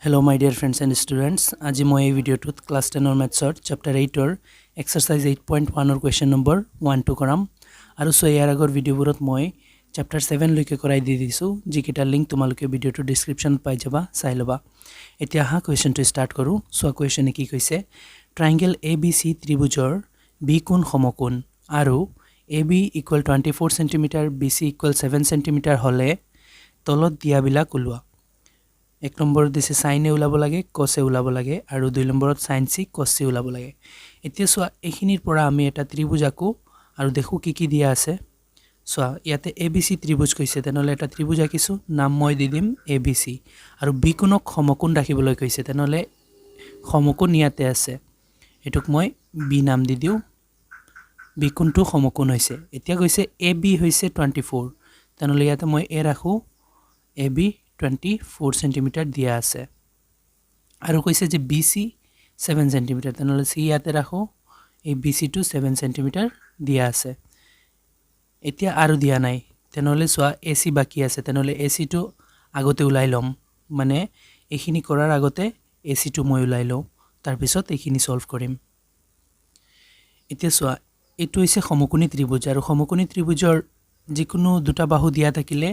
Hello my dear friends and students. আজি মই এই ভিডিওটোত ক্লাস 10 ৰ ম্যাথছৰ চ্যাপ্টাৰ 8 ৰ এক্সাৰসাইজ 8.1 ৰ কোৱেশ্চন নম্বৰ 1 টো কৰাম আৰু সো ইয়াৰ আগৰ ভিডিওবোৰত মই চ্যাপ্টাৰ 7 লৈকে কৰাই দি দিছো যিকেটা লিংক তোমালোকে ভিডিওটো ডেসক্ৰিপচনত পাই যাবা চাই লবা এতিয়া হা কোৱেশ্চনটো ষ্টাৰ্ট কৰো সো কোৱেশ্চনে কি কৈছে ট্ৰায়াঙ্গেল ABC ত্ৰিভুজৰ B কোণ সমকোণ আৰু AB = 24 cm BC = 7 cm হলে তলত দিয়াবিলাক উলোৱা এক নম্বৰত দিছে sin এ উলাব লাগে cos এ উলাব লাগে আৰু দুই নম্বৰত sin c cos c উলাব লাগে এতিয়া সোয়া এখিনিৰ পৰা আমি এটা ত্ৰিভুজ আকো আৰু দেখো কি কি দিয়া আছে সোয়া ইয়াতে ABC ত্ৰিভুজ কৈছে তেনলে এটা ত্ৰিভুজ আকিছো নাম মই দি দিম ABC আৰু B কোণক সমকোণ ৰাখিবলৈ কৈছে তেনলে সমকোণ ইয়াতে আছে এটুক মই B নাম দি দিও B কোণটো সমকোণ হৈছে এতিয়া কৈছে AB হৈছে 24 তেনলে ইয়াতে মই A ৰাখো AB 24 cm দিয়া আছে আৰু কৈছে যে BC 7 cm তেনলে C ইয়াতে ৰাখো এই BC টো 7 cm দিয়া আছে এতিয়া আৰু দিয়া নাই তেনলে সোয়া AC বাকি আছে তেনলে AC টো আগতে উলাই লম মানে এখিনি কৰাৰ আগতে AC টো মই উলাই লও তাৰ পিছত এখিনি সলভ কৰিম এতিয়া সোয়া এটো হৈছে সমকোণী ত্ৰিভুজ আৰু সমকোণী ত্ৰিভুজৰ যিকোনো দুটা বাহু দিয়া থাকিলে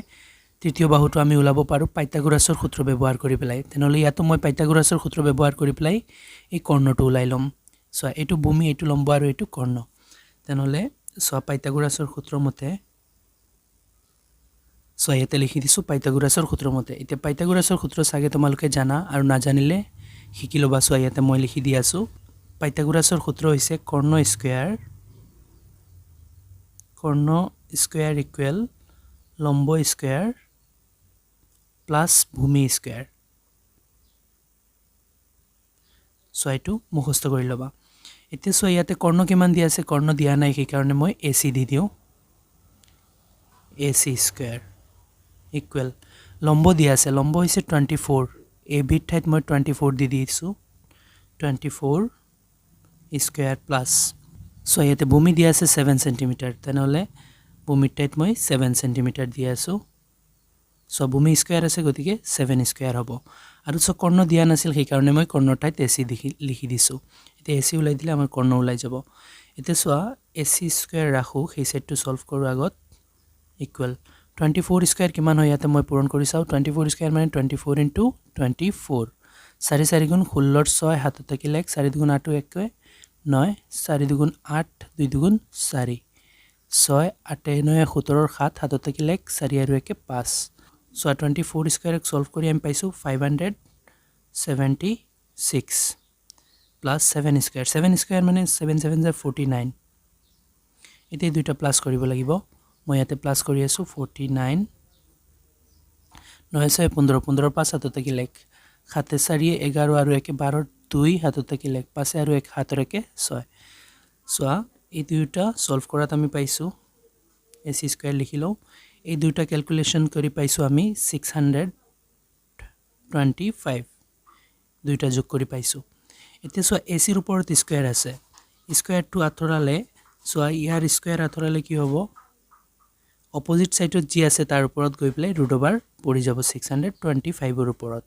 তৃতীয় বাহুটো আমি উলাব পাৰো পাইথাগোৰাছৰ সূত্ৰ ব্যৱহাৰ কৰি পেলাই তেনলে ইয়াতো মই পাইথাগোৰাছৰ সূত্ৰ ব্যৱহাৰ কৰি পেলাই এই কৰ্ণটো উলাই লম সো এটো ভূমি এটো লম্ব আৰু এটো কৰ্ণ তেনলে সো পাইথাগোৰাছৰ সূত্ৰ মতে সো ইয়াতে লিখি দিছো পাইথাগোৰাছৰ সূত্ৰ মতে এতিয়া পাইথাগোৰাছৰ সূত্ৰ সাগে তোমালোকে জানা আৰু না জানিলে শিকি লবা সো ইয়াতে মই লিখি দি আছো পাইথাগোৰাছৰ সূত্ৰ হৈছে কৰ্ণ স্কয়াৰ ইকুৱেল লম্ব স্কয়াৰ প্লাস ভূমি স্কয়াৰ সো এটো মুখস্থ কৰি লবা এতিয়া সো ইয়াতে কৰ্ণ কিমান দিয়া আছে কৰ্ণ দিয়া নাই কি কাৰণে মই AC দি দিও AC স্কয়াৰ ইকুৱেল লম্ব দিয়া আছে লম্ব হৈছে 24 AB ঠাইত মই 24 দি দিছো 24 স্কয়াৰ প্লাস সো ইয়াতে ভূমি দিয়া আছে 7 cm তেনলে ভূমি ঠাইত মই 7 cm দি আছো সো ভূমি স্কয়াৰ আছে গতিকে 7 স্কয়াৰ হ'ব আৰু সো কৰ্ণ দিয়া নাছিল সেই কাৰণে মই কৰ্ণৰ ঠাইত AC লিখি দিছো এতিয়া AC উলাই দিলে আমাৰ কৰ্ণ উলাই যাব এতিয়া সোয়া AC স্কয়াৰ ৰাখো সেই সেটটো সলভ কৰো আগত ইকুৱেল 24 স্কয়াৰ কিমান হয় ইয়াতে মই পূৰণ কৰি চাও 24 স্কয়াৰ মানে 24 * 24 4 4 গুণ 16 6 হাতত থাকিলে 4 দুগুণ 8 1 9 4 দুগুণ 8 2 দুগুণ 4 6 8 9 17 7 হাতত থাকিলে 4 আৰু 1 5 So 24 square solve kori am paisu 576 plus 7 square mane 7 7 is 49 ete duita plus koribo lagibo moi ate plus kori asu 49 9 6 15 15 5 hatot thakile 7 4 11 aru 1 12 2 hatot thakile 5 aru 1 hator 1 6 so ei duita solve korat ami paisu AC square likhilo এই দুটা calculation কৰি পাইছো আমি 625 দুইটা যোগ কৰি পাইছো এতিয়া সো AC ৰ ওপৰত স্কয়াৰ আছে স্কয়াৰ টু আথৰালে সো ইয়াৰ স্কয়াৰ আথৰালে কি হ'ব অপোজিট সাইডত যি আছে তাৰ ওপৰত গৈ প্লাই ৰুট ওভাৰ পৰি যাব 625 ৰ ওপৰত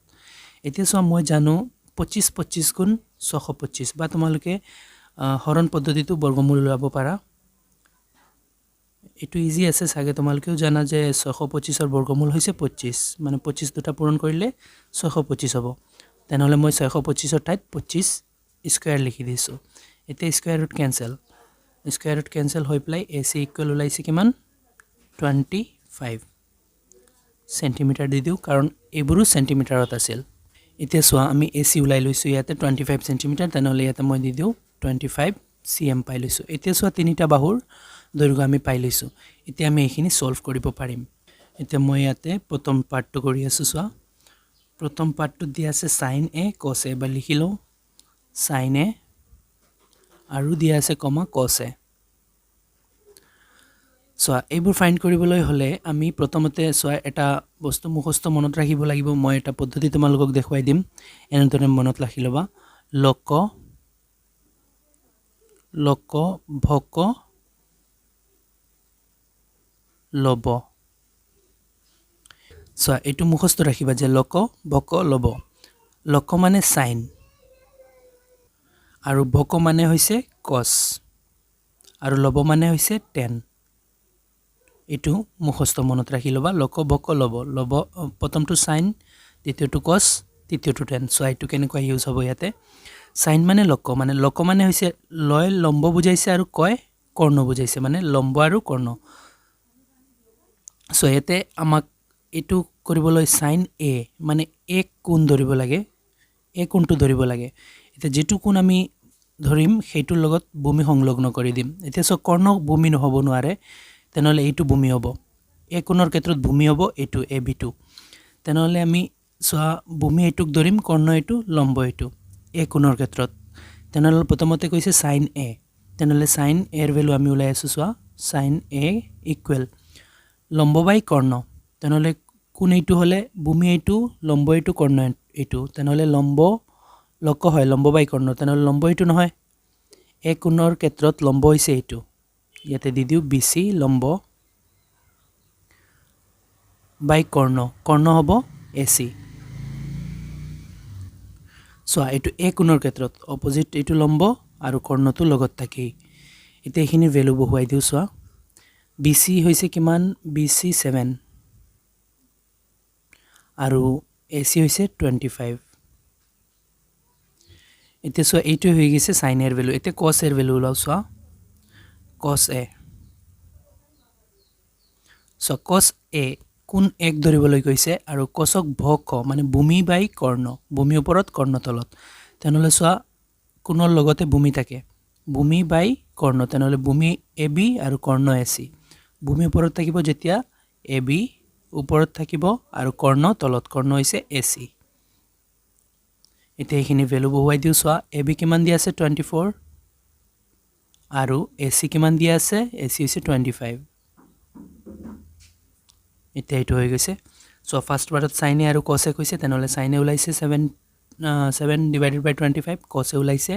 এতিয়া সো মই জানো 25 25 গুণ 625 বা তোমালোকে হৰণ পদ্ধতিটো বৰ্গমূল উলাব পাৰা এটো ইজি আছে সাগে তোমালকেও জানা যে 625 ৰ বৰ্গমূল হৈছে 25 মানে 25 দুটা পূৰণ কৰিলে 625 হ'ব তেনহলে মই 625 ৰ ঠাইত 25 স্কয়াৰ লিখি দিছো এতে স্কয়াৰ ৰুট কেনসেল হৈ প্লাই AC ইকুৱেল উলাইছে কিমান 25 সেন্টিমিটাৰ দি দিও কাৰণ এবোৰো সেন্টিমিটাৰত আছিল এতিয়া সোয়া আমি AC উলাই লৈছো ইয়াতে 25 সেন্টিমিটাৰ তেনহলে ইয়াতে মই দি দিও 25 cm পাই লৈছো এতিয়া সোয়া তিনিটা বাহুৰ দৈৰ্ঘ্য আমি পাই লৈছো এতিয়া আমি এখিনি সলভ কৰিব পাৰিম এতিয়া মই ইয়াতে প্ৰথম পাৰ্টটো কৰি আছো সোয়া প্ৰথম পাৰ্টটো দি আছে sin a cos a বা লিখিলো sin a আৰু দি আছে কমা cos a সোয়া এইবোৰ ফাইন্ড কৰিবলৈ হলে আমি প্ৰথমতে সোয়া এটা বস্তু মুখস্থ মনত ৰাখিব লাগিব মই এটা পদ্ধতি তোমালোকক দেখুৱাই দিম এনেদৰে মনত ৰাখি লবা লক ভক লব সো এটো মুখস্থ ৰাখিবা যে লক ভক লব লক মানে সাইন আৰু বক মানে হৈছে কস আৰু লব মানে হৈছে টেন এটু মুখস্থ মনত ৰাখি লবা লক বক লব লব প্ৰথমটো সাইন দ্বিতীয়টো কস তৃতীয়টো টেন সো এইটো কেনেকৈ ইউজ হ'ব ইয়াতে সাইন মানে লক মানে হৈছে লয় লম্ব বুজাইছে আৰু কয় কৰ্ণ বুজাইছে মানে লম্ব আৰু কৰ্ণ সো ইয়াতে আমাক এটু কৰিবলৈ সাইন এ মানে এক কোণ ধৰিব লাগে এক কোণটো ধৰিব লাগে এটা যেটু কোণ আমি ধৰিম সেইটোৰ লগত ভূমি সংলগ্ন কৰি দিম এতিয়া সো কৰ্ণ ভূমি নহব নোৱাৰে তেনেহলে এইটো ভূমি হ'ব এক কোণৰ ক্ষেত্ৰত ভূমি হ'ব এইটো এবি2 তেনেহলে আমি সোৱা ভূমি এইটুক ধৰিম কৰ্ণ এইটো লম্ব এইটো এক কোণৰ ক্ষেত্ৰত তেনেহলে প্ৰথমতে কৈছে সাইন এ তেনেহলে সাইন এৰ ভ্যালু আমি উলাই আছো সোৱা সাইন এ ইকুৱেল লম্ব বাই কৰ্ণ তেনেহলে কোণ এইটো হলে ভূমি এইটো লম্ব এইটো কৰ্ণ এইটো তেনেহলে লম্ব লক হয় লম্ব বাই কৰ্ণ তেনেহলে লম্ব এইটো নহয় এক কোণৰ ক্ষেত্ৰত লম্ব হৈছে এইটো ইয়াতে দি দিও বিসি লম্ব বাই কৰ্ণ কৰ্ণ হ'ব এসি সো এইটো এক কোণৰ ক্ষেত্ৰত অপোজিট এইটো লম্ব আৰু কৰ্ণটো লগত থাকি এতিয়া এখিনি ভ্যালু বহুৱাই দিও সোৱা বিসি হৈছে কিমান বিসি 7 আৰু এসি হৈছে 25 এতিয়া সোৱা এইটো হৈ গৈছে সাইন এৰ ভ্যালু এতিয়া কস এৰ ভ্যালু লাও সোৱা cos a so cos a কোন এক ধৰিবলৈ কৈছে আৰু cosক ভক মানে ভূমি বাই কৰ্ণ ভূমি ওপৰত কৰ্ণ তলত তেনেহলে সোৱা কোনৰ লগতে ভূমি থাকে ভূমি বাই কৰ্ণ তেনেহলে ভূমি ab আৰু কৰ্ণ ac ভূমি ওপৰত থাকিব যেতিয়া ab ওপৰত থাকিব আৰু কৰ্ণ তলত কৰ্ণ হৈছে ac এতিয়া এখিনি ভ্যালু বহুৱাই দিও সোৱা ab কিমান দি আছে 24 আৰু ac কিমান দি আছে ac হৈছে 25 এতিয়া এটো হৈ গৈছে সো ফার্স্ট বাৰত sin এ আৰু cos এ কৈছে তেনেহলে sin এ উলাইছে 7 divided by 25 cos এ উলাইছে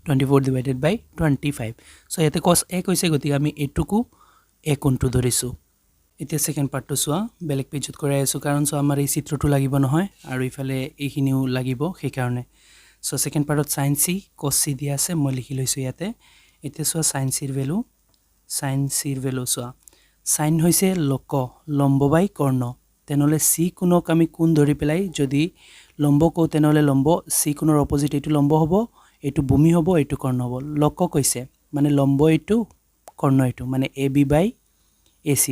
24 divided by 25 সো ইয়াতে cos a কৈছে গতি আমি এটুকু a কোণটো ধৰিছো এতিয়া সেকেন্ড পাৰ্টটো সোৱা বেলেগ পেজত কৰাই আছো কাৰণ সো আমাৰ এই চিত্ৰটো লাগিব নহয় আৰু ইফালে এইখিনিও লাগিব সেই কাৰণে সো সেকেন্ড পাৰ্টত sin c cos c দিয়া আছে মই লিখি লৈছো ইয়াতে এতিয়া সোৱা sin c ৰ ভ্যালু সোৱা sin হৈছে লক লম্ব বাই কৰ্ণ তেনেহলে c কোণক আমি কোণ ধৰি পেলাই যদি লম্ব কো তেনেহলে লম্ব c কোণৰ অপোজিট এইটো লম্ব হ'ব এইটো ভূমি হ'ব এইটো কৰ্ণ হ'ব লক কৈছে মানে লম্ব এইটো কৰ্ণ এইটো মানে ab বাই ac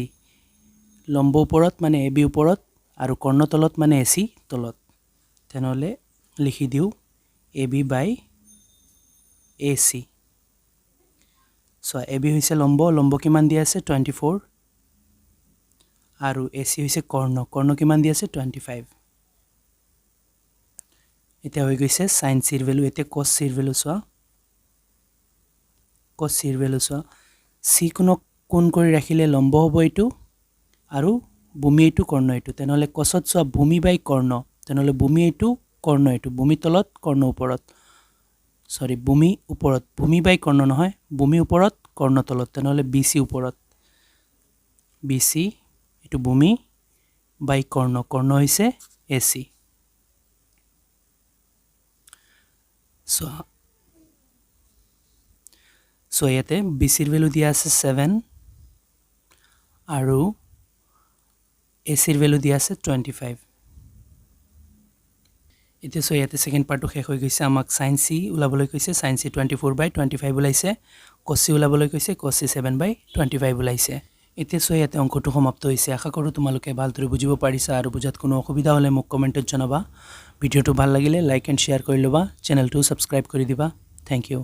লম্ব ওপৰত মানে ab ওপৰত আৰু কৰ্ণ তলত মানে ac তলত তেনেহলে লিখি দিও ab বাই ac সো ab হৈছে লম্ব লম্ব কিমান দি আছে 24 আৰু ac হৈছে কৰ্ণ কৰ্ণ কিমান দি আছে 25 এতিয়া হৈ গৈছে sin c ৰ ভ্যালু এতিয়া cos c ৰ ভ্যালু সোৱা cos c ৰ ভ্যালু সোৱা c কোণক কোণ কৰি ৰাখিলে লম্ব হ'ব এইটো আৰু ভূমি এইটো কৰ্ণ এইটো তেনেহলে cosত সোৱা ভূমি বাই কৰ্ণ তেনেহলে ভূমি এইটো কৰ্ণ এইটো ভূমি তলত কৰ্ণ ওপৰত সৰি ভূমি ওপৰত ভূমি বাই কৰ্ণ নহয় ভূমি ওপৰত কৰ্ণ তলত তেনেহলে bc ওপৰত bc এটো ভূমি বাই কৰ্ণ কৰ্ণ হৈছে ac সো ইয়াতে bc ৰ ভ্যালু দিয়া আছে 7 আৰু ac ৰ ভ্যালু দিয়া আছে 25 এতিয়া সো ইয়াতে সেকেন্ড পাৰ্টটো শেষ হৈ গৈছে আমাক sin c উলাবলৈ কৈছে sin c 24/25 উলাইছে cos c উলাবলৈ কৈছে cos c 7/25 উলাইছে এতিয়া সো ইয়াতে অংকটো সমাপ্ত হৈছে আশা কৰো তোমালোকে ভালদৰে বুজিব পাৰিছা আৰু বুজাত কোনো অসুবিধা হলে মোক কমেন্টত জনাবা ভিডিওটো ভাল লাগিলে লাইক এন্ড শেয়াৰ কৰি লবা চেনেলটো সাবস্ক্ৰাইব কৰি দিবা থ্যাংক ইউ